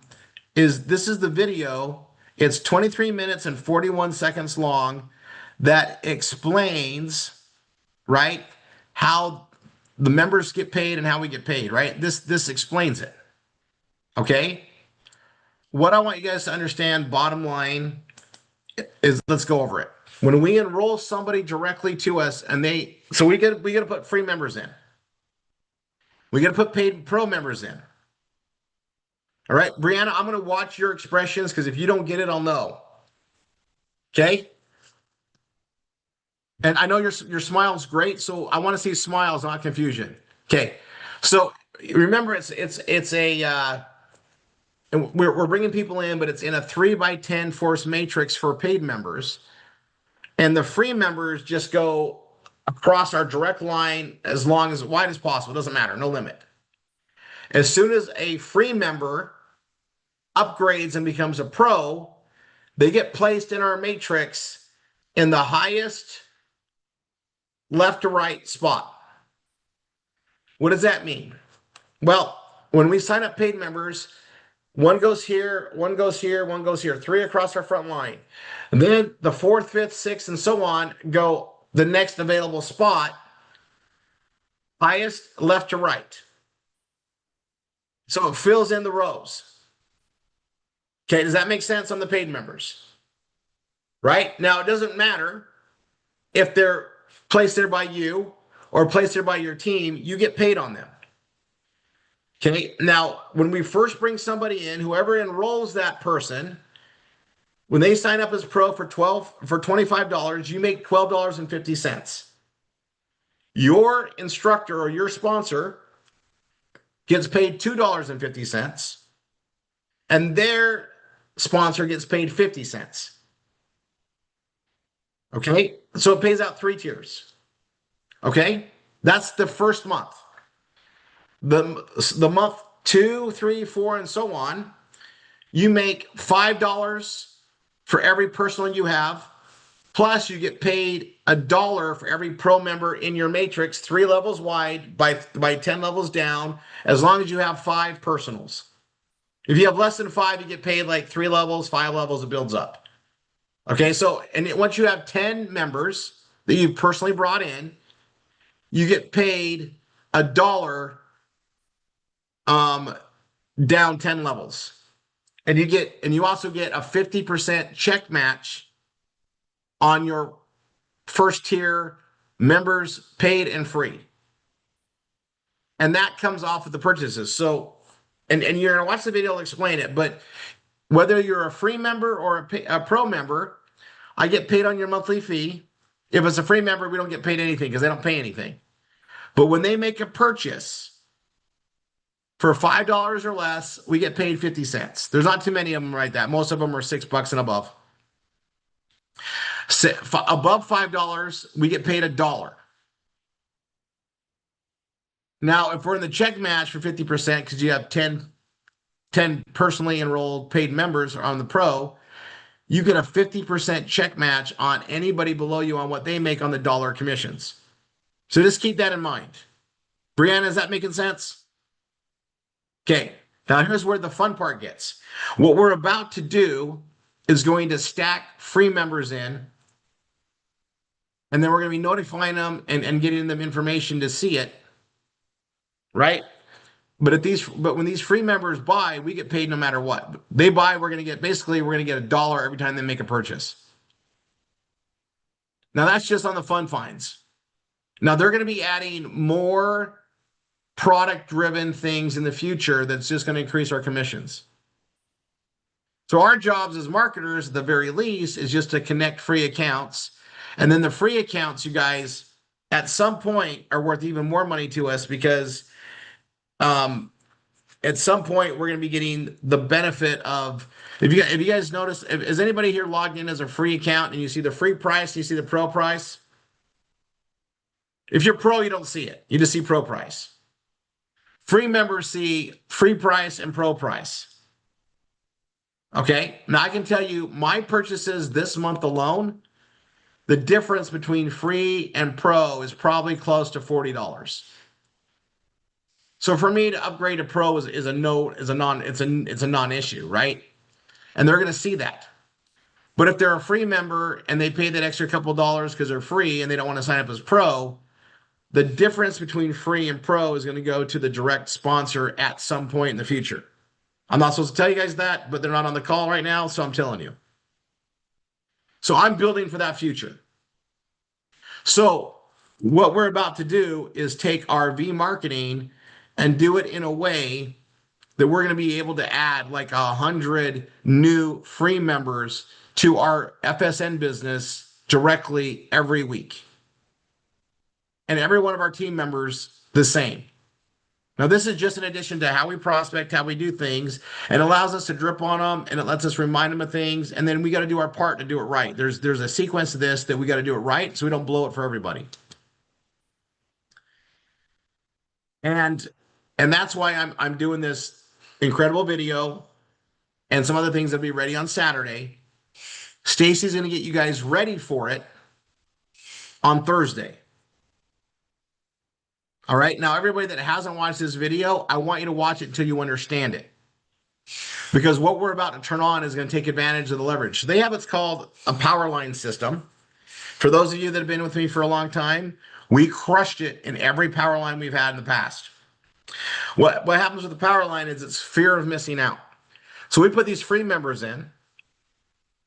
this is the video. It's 23 minutes and 41 seconds long that explains, right, how the members get paid and how we get paid, right? This explains it. Okay. What I want you guys to understand, bottom line, is let's go over it. When we enroll somebody directly to us and we got to put free members in. We got to put paid pro members in. All right, Brianna, I'm going to watch your expressions because if you don't get it, I'll know. Okay. And I know your smile is great, so I want to see smiles, not confusion. Okay. So remember, it's a we're bringing people in, but it's in a 3x10 force matrix for paid members. And the free members just go across our direct line as wide as possible. It doesn't matter, no limit. As soon as a free member upgrades and becomes a pro, they get placed in our matrix in the highest left to right spot. What does that mean? Well, when we sign up paid members, one goes here, one goes here, one goes here, 3 across our front line. And then the 4th, 5th, 6th, and so on go the next available spot, highest left to right. So it fills in the rows. Okay, does that make sense on the paid members? Right? Now, it doesn't matter if they're placed there by you or placed there by your team, you get paid on them. Okay, now, when we first bring somebody in, whoever enrolls that person, when they sign up as pro for $25, you make $12.50. Your instructor or your sponsor gets paid $2.50, and their sponsor gets paid 50 cents. Okay, so it pays out 3 tiers. Okay, that's the first month. The month 2, 3, 4, and so on, you make $5 for every personal you have, plus you get paid $1 for every pro member in your matrix, 3 levels wide by 10 levels down, as long as you have 5 personals. If you have less than 5, you get paid like 3 levels, 5 levels, it builds up. Okay, so once you have 10 members that you've personally brought in, you get paid $1 down 10 levels. And you also get a 50% check match on your first tier members paid and free. And that comes off of the purchases. So, and you're going to watch the video, I'll explain it. But whether you're a free member or a pro member, I get paid on your monthly fee. If it's a free member, we don't get paid anything because they don't pay anything. But when they make a purchase for $5 or less, we get paid 50 cents. There's not too many of them like that. Most of them are $6 and above. So, above $5, we get paid $1. Now, if we're in the check match for 50%, because you have 10 personally enrolled paid members on the pro, you get a 50% check match on anybody below you on what they make on the dollar commissions. So just keep that in mind. Brianna, is that making sense? Okay, now here's where the fun part gets. What we're about to do is going to stack free members in, and then we're going to be notifying them and getting them information to see it, right? But when these free members buy, we get paid no matter what. They buy, we're going to get $1 every time they make a purchase. Now that's just on the fun finds. Now they're going to be adding more product-driven things in the future that's just going to increase our commissions. So our jobs as marketers, at the very least, is just to connect free accounts. And then the free accounts, you guys, at some point are worth even more money to us because at some point we're going to be getting the benefit of, if you guys notice, is anybody here logged in as a free account and you see the free price, you see the pro price? If you're pro, you don't see it. You just see pro price. Free members see free price and pro price. Okay, now I can tell you my purchases this month alone, the difference between free and pro is probably close to $40. So for me to upgrade to pro is a non-issue, right? And they're going to see that. But if they're a free member and they pay that extra couple dollars because they're free and they don't want to sign up as pro, the difference between free and pro is going to go to the direct sponsor at some point in the future. I'm not supposed to tell you guys that, but they're not on the call right now, so I'm telling you. So I'm building for that future. So what we're about to do is take RV marketing and do it in a way that we're going to be able to add like 100 new free members to our FSN business directly every week. And every one of our team members the same. Now, this is just in addition to how we prospect, how we do things, and allows us to drip on them, and it lets us remind them of things, and then we got to do our part to do it right. There's a sequence to this that we got to do it right so we don't blow it for everybody. And that's why I'm doing this incredible video and some other things that'll be ready on Saturday. Stacy's going to get you guys ready for it on Thursday. All right. Now, everybody that hasn't watched this video, I want you to watch it until you understand it. Because what we're about to turn on is going to take advantage of the leverage. So they have what's called a power line system. For those of you that have been with me for a long time, we crushed it in every power line we've had in the past. What happens with the power line is it's fear of missing out. So we put these free members in,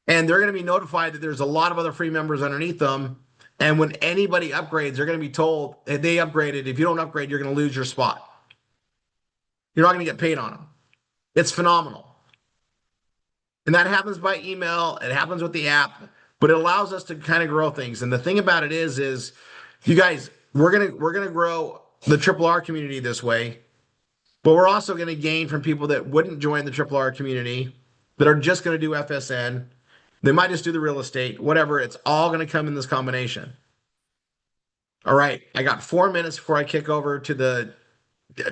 and they're going to be notified that there's a lot of other free members underneath them. And when anybody upgrades, they're going to be told that they upgraded. If you don't upgrade, you're going to lose your spot. You're not going to get paid on them. It's phenomenal. And that happens by email. It happens with the app, but it allows us to kind of grow things. And the thing about it is you guys, we're going to grow the RRR community this way, but we're also going to gain from people that wouldn't join the RRR community that are just going to do FSN. They might just do the real estate, whatever. It's all going to come in this combination. All right. I got 4 minutes before I kick over to the,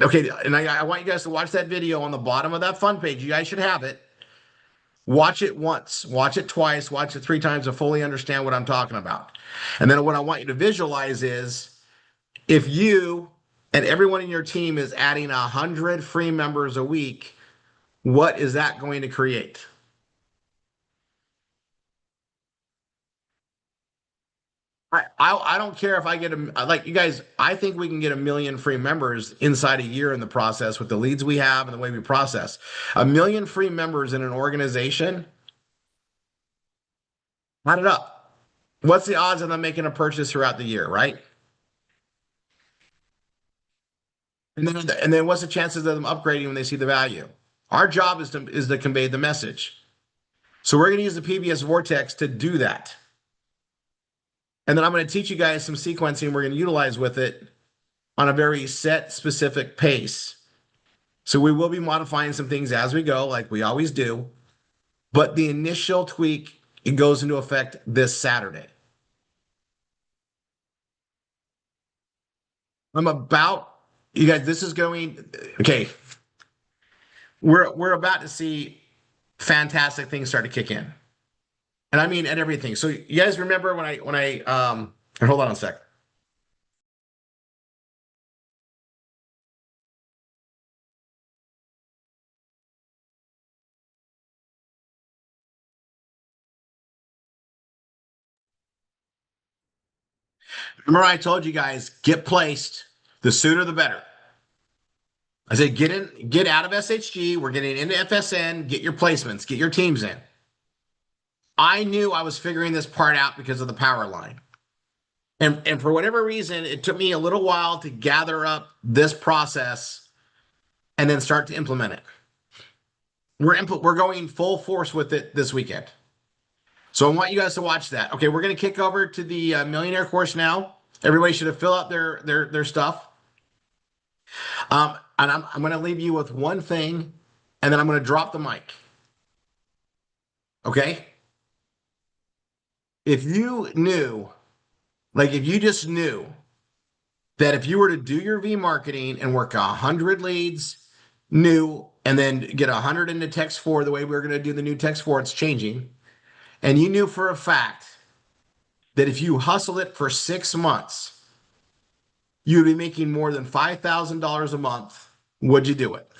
okay. And I want you guys to watch that video on the bottom of that fun page. You guys should have it. Watch it once, watch it twice, watch it 3 times to fully understand what I'm talking about. And then what I want you to visualize is if you and everyone in your team is adding 100 free members a week, what is that going to create? I don't care if I get like you guys. I think we can get 1 million free members inside a year in the process with the leads we have and the way we process. 1 million free members in an organization. Add it up. What's the odds of them making a purchase throughout the year, right? And then what's the chances of them upgrading when they see the value? Our job is to convey the message. So we're going to use the PBS Vortex to do that. And then I'm going to teach you guys some sequencing we're going to utilize with it on a very set, specific pace. So we will be modifying some things as we go, like we always do. But the initial tweak, it goes into effect this Saturday. You guys, this is going, okay. We're about to see fantastic things start to kick in. And I mean at everything. So you guys remember when I hold on a sec. Remember I told you guys, get placed, the sooner the better. I said get out of SHG, we're getting into FSN, get your placements, get your teams in. I knew I was figuring this part out because of the power line. And for whatever reason, it took me a little while to gather up this process and then start to implement it. We're going full force with it this weekend. So I want you guys to watch that. Okay, we're going to kick over to the millionaire course now. Everybody should have filled out their stuff. And I'm going to leave you with one thing, and then I'm going to drop the mic. Okay? If you knew, like if you just knew that if you were to do your V marketing and work 100 leads new and then get 100 into text 4 the way we're going to do the new text 4, it's changing. And you knew for a fact that if you hustle it for 6 months, you'd be making more than $5,000 a month, would you do it?